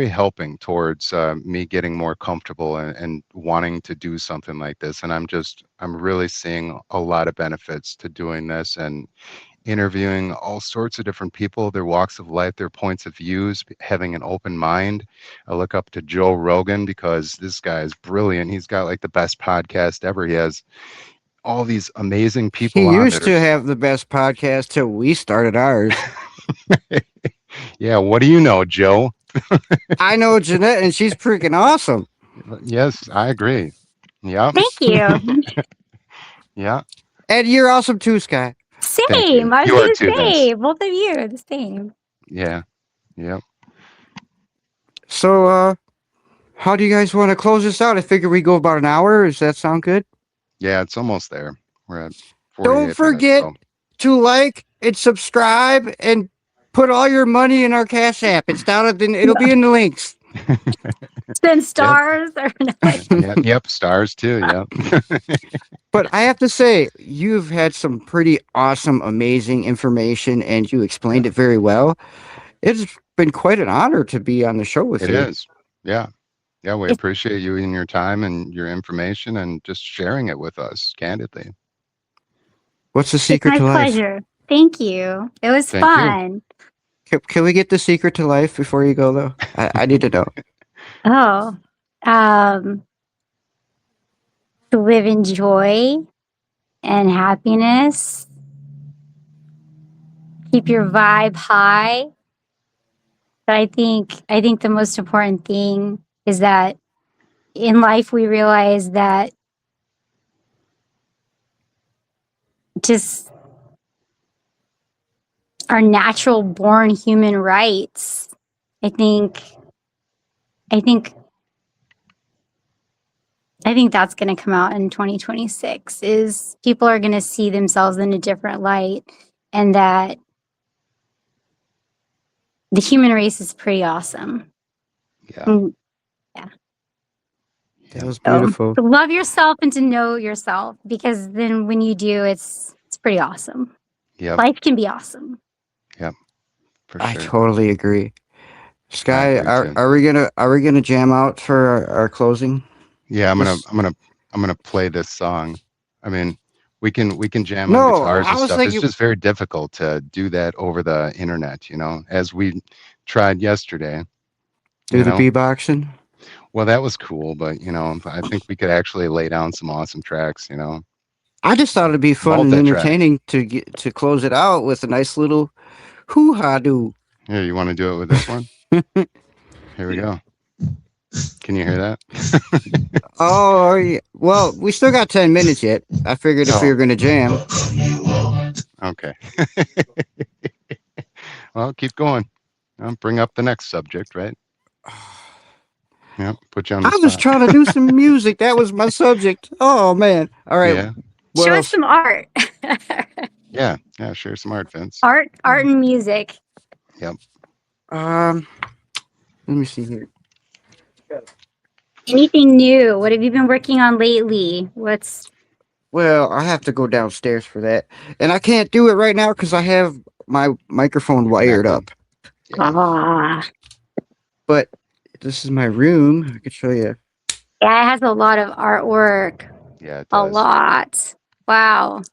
helping towards me getting more comfortable and wanting to do something like this. And I'm really seeing a lot of benefits to doing this and interviewing all sorts of different people, their walks of life, their points of views, having an open mind. I look up to Joe Rogan because this guy is brilliant. He's got like the best podcast ever. He has all these amazing people He on used that are to have the best podcast till we started ours. yeah, what do you know, Joe? I know Jeanette, and she's freaking awesome. Yes, I agree. Yeah. Thank you. Yeah. And you're awesome too, Sky. Thank you. Same. I was You are going to too, Vince. say, both of you are the same. Yeah. Yeah. So, how do you guys want to close this out? I figure we go about an hour. Does that sound good? Yeah, it's almost there. We're at Don't 48 minutes. forget So to like and subscribe and put all your money in our Cash App. It's down at the, it'll be in the links. Then yep. stars or like, Yep. Yep. Stars too. Yep. But I have to say, you've had some pretty awesome, amazing information, and you explained Yeah. it very well. It's been quite an honor to be on the show with It you. is. Yeah. Yeah. We it's, appreciate you and your time and your information and just sharing it with us candidly. What's the it's secret my to life? pleasure. Thank you. It was Thank you. fun. Can we get the secret to life before you go, though? I need to know. Oh, um, to live in joy and happiness. Keep your vibe high. But I think the most important thing is that in life we realize that just our natural born human rights. I think I think I think that's going to come out in 2026 is people are going to see themselves in a different light and that the human race is pretty awesome. Yeah. Mm, That was So beautiful. to love yourself and to know yourself because then when you do it's pretty awesome. Yep. Life can be awesome. Yep. For I sure. totally agree. I Sky, agree too. are we gonna jam out for our closing? Yeah. This I'm gonna play this song. I mean, We can jam on No, guitars I and was stuff. It's thinking just very difficult to do that over the internet, as we tried yesterday, do you the know. beatboxing. Well, that was cool, but I think we could actually lay down some awesome tracks. I just thought it'd be fun and Multi-tracks. entertaining to close it out with a nice little hoo-ha do. Here, you want to do it with this one? Here we go. Can you hear that? Oh, yeah. Well, we still got 10 minutes yet. I figured if we Oh, were going to jam. okay. Well, keep going. Bring up the next subject, right? Yep. Put you on the I was spot. trying to do some music. That was my subject. Oh, man. All right. Yeah. What Show us else? some art. Yeah. Yeah. Share some art, Vince. art and music. Yep. Um, Let me see here. Anything new? What have you been working on lately? What's Well, I have to go downstairs for that. And I can't do it right now because I have my microphone You're wired connected. up. Yeah. But this is my room. I could show you. Yeah, it has a lot of artwork. Yeah, it A does. lot. Wow.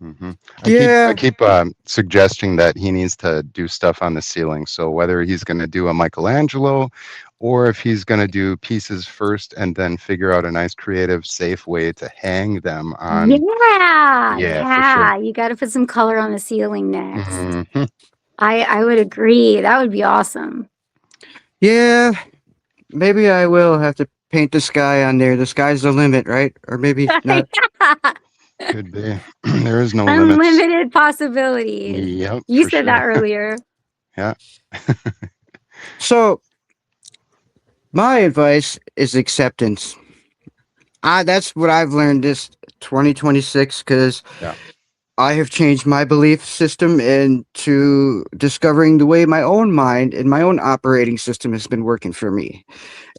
Hmm. Yeah. I keep suggesting that he needs to do stuff on the ceiling. So whether he's going to do a Michelangelo, or if he's going to do pieces first and then figure out a nice, creative, safe way to hang them on. Yeah. Yeah, for sure. You got to put some color on the ceiling next. Hmm. I would agree. That would be awesome. Yeah. Maybe I will have to paint the sky on there. The sky's the limit, right? Or maybe not. Could be. There is no limits. Unlimited possibilities. Yep. You for said sure. that earlier. Yeah. So, my advice is acceptance. That's what I've learned this 2026 because Yeah. I have changed my belief system into discovering the way my own mind and my own operating system has been working for me.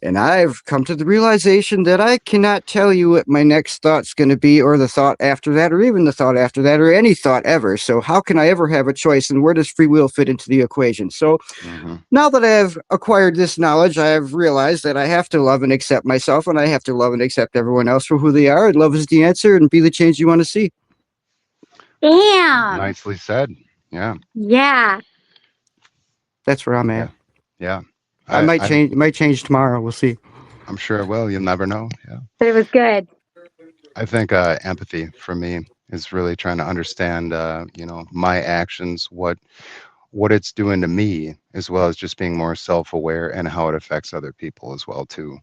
And I've come to the realization that I cannot tell you what my next thought's going to be, or the thought after that, or even the thought after that, or any thought ever. So, how can I ever have a choice? And where does free will fit into the equation? So, Hmm. now that I have acquired this knowledge, I have realized that I have to love and accept myself, and I have to love and accept everyone else for who they are. And love is the answer, and be the change you want to see. Damn. Nicely said. Yeah. Yeah. That's where I'm Yeah. at. Yeah. I might change. It might change tomorrow. We'll see. I'm sure it will. You'll never know. Yeah. But it was good. I think empathy for me is really trying to understand, my actions, what it's doing to me, as well as just being more self-aware and how it affects other people as well too.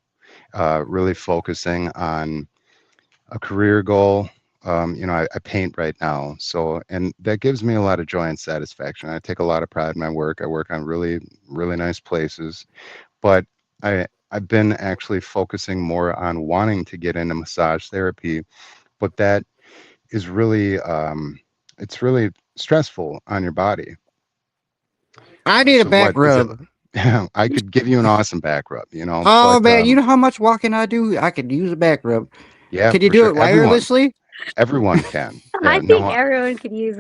Really focusing on a career goal. I paint right now, and that gives me a lot of joy and satisfaction. I take a lot of pride in my work. I work on really, really nice places, but I've been actually focusing more on wanting to get into massage therapy, but that is really it's really stressful on your body. I need a So back what is it? rub. I could give you an awesome back rub, Oh but man, you know how much walking I do? I could use a back rub. yeah, Can you for do sure. it wirelessly? Everyone can. I Yeah, think no, everyone could use,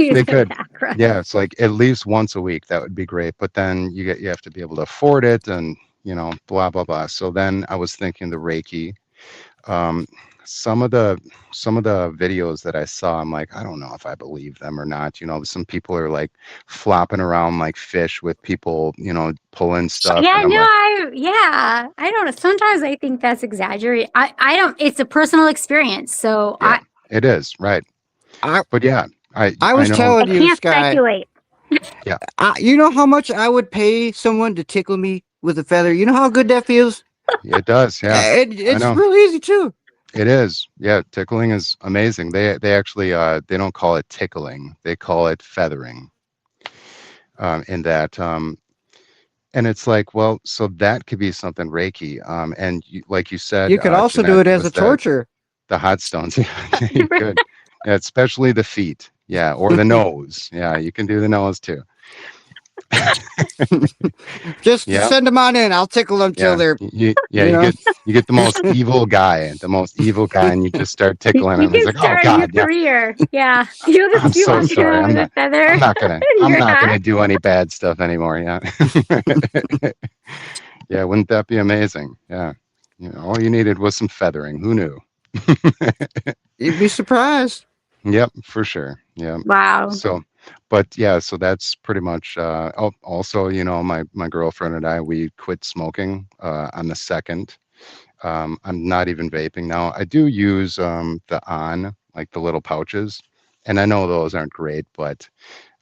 they use a could. background. Yeah, it's like at least once a week. That would be great. But then you have to be able to afford it, and blah blah blah. So then I was thinking the Reiki. Um, some of the videos that I saw, I'm like, I don't know if I believe them or not. Some people are like flopping around like fish with people, pulling stuff, Yeah, and I'm no, like, I don't know. Sometimes I think that's exaggerated. I don't, it's a personal experience. So yeah, it is right. I But yeah, I I was know. I telling you, can't Sky. speculate. Yeah, You know how much I would pay someone to tickle me with a feather? You know how good that feels? it does. Yeah, I It's know. real easy too. It is. Yeah, tickling is amazing. They actually they don't call it tickling. They call it feathering. In that and it's like, well, so that could be something Reiki. And like you said, You could also do Jeanette, it as was a torture. the hot stones. Yeah, you could. Yeah, especially the feet. Yeah, or the nose. Yeah, you can do the nose too. Just Yeah, send them on in. I'll tickle them till yeah. they're, Yeah, you know. you get the most evil guy, and you just start tickling You him. He's can like, oh start a new God, yeah. career. Yeah. You'll I'm just be so walking sorry. around with a feather I'm not gonna in I'm your not hat. gonna do any bad stuff anymore. Yeah. Yeah, wouldn't that be amazing? Yeah. All you needed was some feathering. Who knew? You'd be surprised. Yep, for sure. Yeah. Wow. So, but yeah, so that's pretty much. Oh, also, my girlfriend and I, we quit smoking on the second. I'm not even vaping now. I do use the like the little pouches, and I know those aren't great, but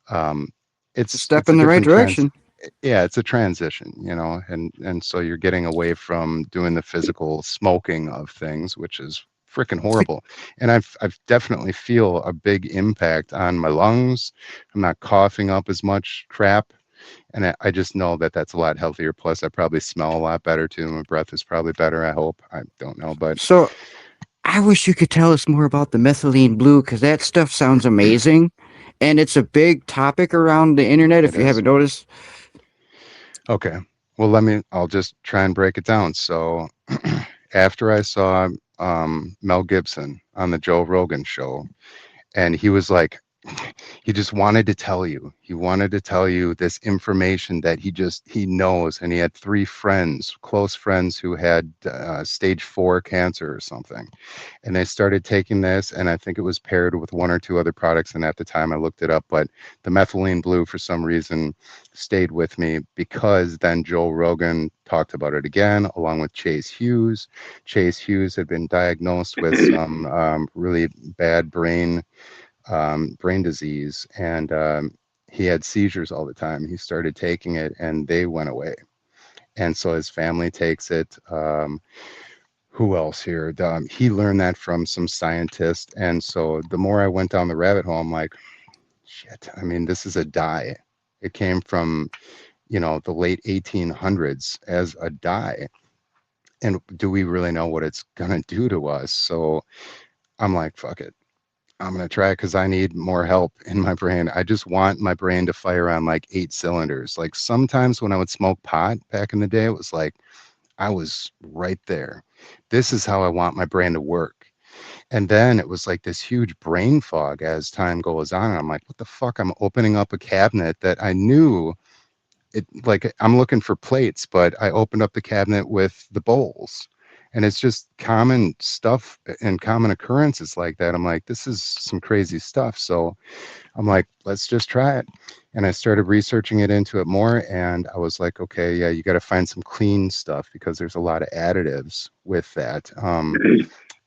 um, It's a it's step it's a in the right different direction. yeah, it's a transition, and so you're getting away from doing the physical smoking of things, which is freaking horrible. And I've definitely feel a big impact on my lungs. I'm not coughing up as much crap, and I just know that that's a lot healthier. Plus, I probably smell a lot better too. My breath is probably better. I hope. I don't know, but So I wish you could tell us more about the methylene blue because that stuff sounds amazing. And it's a big topic around the internet it if you is. haven't noticed. Okay. Well, I'll just try and break it down. So, after I saw Mel Gibson on the Joe Rogan show, and he was like, he just wanted to tell you, he wanted to tell you this information that he knows. And he had three friends, close friends, who had stage 4 cancer or something, and they started taking this, and I think it was paired with one or two other products, and at the time I looked it up, but the methylene blue for some reason stayed with me, because then Joe Rogan talked about it again along with Chase Hughes. Chase Hughes had been diagnosed with some really bad brain disease, and he had seizures all the time. He started taking it and they went away, and so his family takes it. Who else here? He learned that from some scientist. And so the more I went down the rabbit hole, I'm like, shit, I mean, this is a dye. It came from, the late 1800s as a dye. And do we really know what it's going to do to us? So I'm like, fuck it. I'm going to try it because I need more help in my brain. I just want my brain to fire on like 8 cylinders. Like sometimes when I would smoke pot back in the day, it was like I was right there. This is how I want my brain to work. And then it was like this huge brain fog as time goes on. And I'm like, what the fuck? I'm opening up a cabinet that I knew it, like I'm looking for plates, but I opened up the cabinet with the bowls. And it's just common stuff and common occurrences like that. I'm like, this is some crazy stuff. So I'm like, let's just try it. And I started researching it into it more. And I was like, okay, yeah, you got to find some clean stuff because there's a lot of additives with that.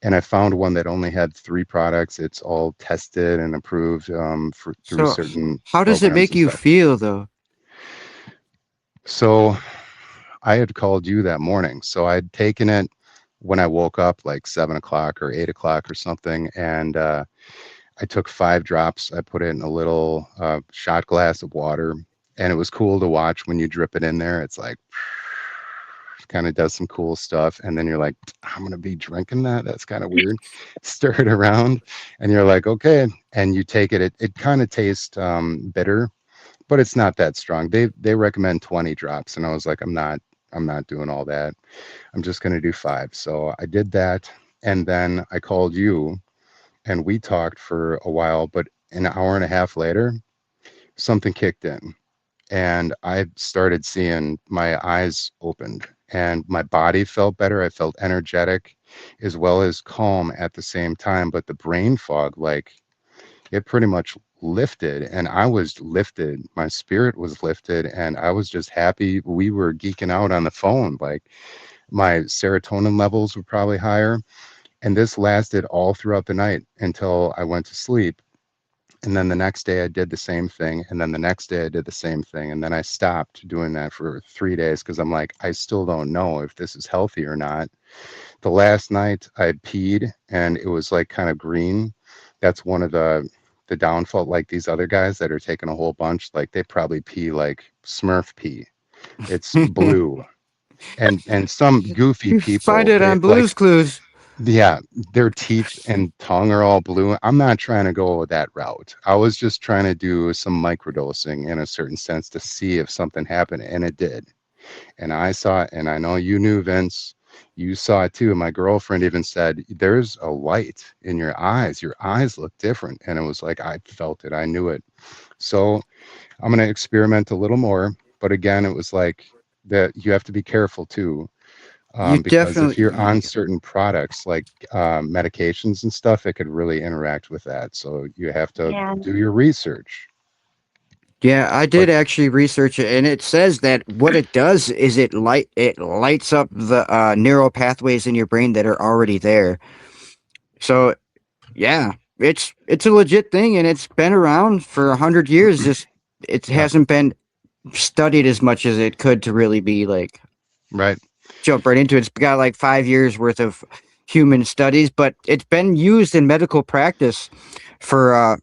And I found one that only had 3 products. It's all tested and approved through So, certain how does it programs make and you stuff. feel, though? So I had called you that morning. So I'd taken it when I woke up, like 7 o'clock or 8 o'clock or something. And I took 5 drops. I put it in a little shot glass of water. And it was cool to watch when you drip it in there. It's like, kind of does some cool stuff. And then you're like, I'm going to be drinking that. That's kind of weird. Stir it around. And you're like, okay. And you take it. It kind of tastes bitter, but it's not that strong. They recommend 20 drops. And I was like, I'm not doing all that. I'm just going to do 5. So I did that. And then I called you and we talked for a while, but an hour and a half later, something kicked in and I started seeing my eyes opened and my body felt better. I felt energetic as well as calm at the same time. But the brain fog, like it pretty much lifted and I was lifted. My spirit was lifted and I was just happy. We were geeking out on the phone. Like my serotonin levels were probably higher. And this lasted all throughout the night until I went to sleep. And then the next day I did the same thing. And then the next day I did the same thing. And then I stopped doing that for 3 days because I'm like, I still don't know if this is healthy or not. The last night I peed and it was like kind of green. That's one of the downfall, like these other guys that are taking a whole bunch, like they probably pee like Smurf pee. It's blue. And some goofy You find people, it they on Blue's like Clues. yeah, their teeth and tongue are all blue. I'm not trying to go that route. I was just trying to do some microdosing in a certain sense to see if something happened, and it did. And I saw it, and I know you knew, Vince. You saw it too. My girlfriend even said, "There's a light in your eyes. Your eyes look different." And it was like I felt it. I knew it. So I'm going to experiment a little more. But again, it was like that you have to be careful too You because if you're definitely. on certain products like medications and stuff, it could really interact with that. So you have to Yeah. do your research. Yeah, I But did actually research it, and it says that what it does is it lights up the neural pathways in your brain that are already there. So yeah, it's a legit thing, and it's been around for 100 years. Just it yeah, hasn't been studied as much as it could to really be like right. jump right into it. It's got like 5 years worth of human studies, but it's been used in medical practice for I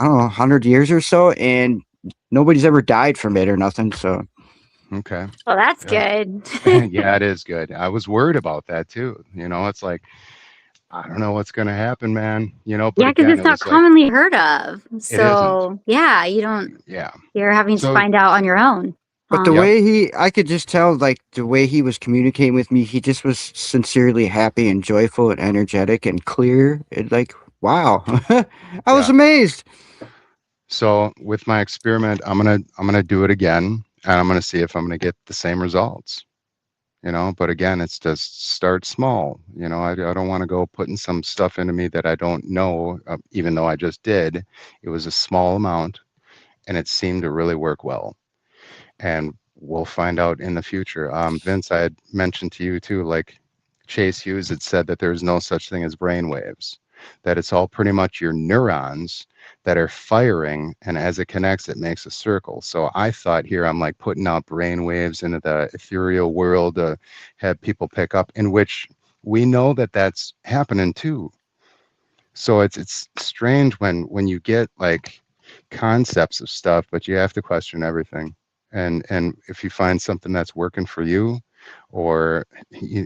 don't know 100 years or so, and nobody's ever died from it or nothing. So Okay. Well, that's Yeah. good. Yeah, it is good. I was worried about that too. It's like, I don't know what's going to happen, man. But Yeah, because again, it's it not was like, commonly heard of. it isn't. So yeah, you don't. Yeah. You're having to So, find out on your own. but the Huh? yep. way I could just tell, like the way he was communicating with me, he just was sincerely happy and joyful and energetic and clear. It like, wow, I was Yeah. amazed. So with my experiment, I'm gonna do it again, and I'm gonna see if I'm gonna get the same results. But again, it's just start small. I don't want to go putting some stuff into me that I don't know, even though I just did. It was a small amount, and it seemed to really work well. And we'll find out in the future. Vince, I had mentioned to you too, like Chase Hughes had said that there's no such thing as brain waves, that it's all pretty much your neurons that are firing, and as it connects, it makes a circle. So I thought here I'm like putting out brain waves into the ethereal world to have people pick up, in which we know that that's happening too. So it's strange when you get like concepts of stuff, but you have to question everything. And if you find something that's working for you, or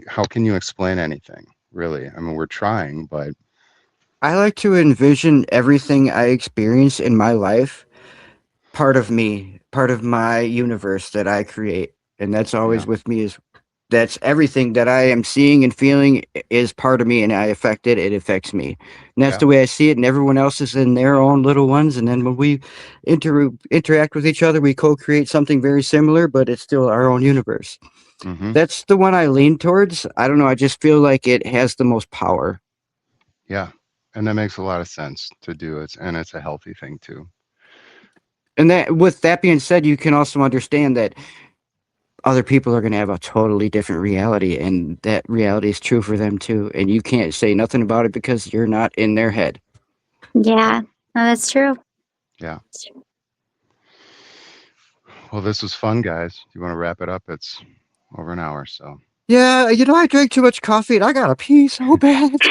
how can you explain anything really? I mean, we're trying, but I like to envision everything I experience in my life part of me, part of my universe that I create, and that's yeah, always with me. Is that's everything that I am seeing and feeling is part of me, and I affect it. It affects me, and that's yeah, the way I see it. And everyone else is in their own little ones. And then when we interact with each other, we co-create something very similar, but it's still our own universe. hmm, That's the one I lean towards. I don't know. I just feel like it has the most power. yeah, and that makes a lot of sense to do it, and it's a healthy thing too. And that, with that being said, you can also understand that other people are going to have a totally different reality, and that reality is true for them too. And you can't say nothing about it because you're not in their head. Yeah. No, that's true. Yeah. Well, this was fun, guys. Do you want to wrap it up? It's over an hour, so. Yeah, I drank too much coffee and I got a pee so bad.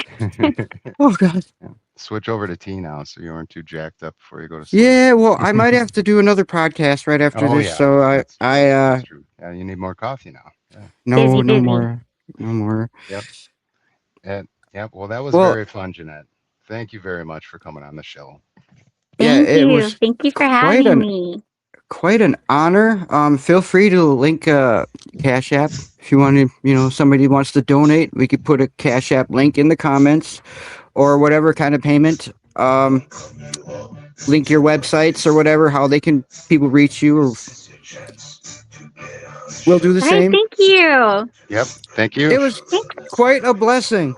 Oh god. Yeah. Switch over to tea now, so you aren't too jacked up before you go to sleep. Yeah, well, I might have to do another podcast right after Oh this. yeah, So that's true. Yeah, you need more coffee now. Yeah. no, Busy, no busy. more, no more. Yep. And yep. Well, that was Well, very fun, Jeanette. Thank you very much for coming on the show. yeah, Thank it you. was Thank you for quite having an me. honor. Feel free to link Cash App if you want to. Somebody wants to donate, we could put a Cash App link in the comments or whatever kind of payment. Link your websites or whatever, how they can people reach you, or we'll do the All right. same. Thank you. Yep. Thank you. It was quite a blessing.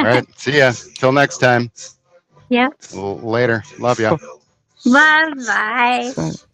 All right. See ya. Till next time. Yep. Later. Love ya. Bye bye. But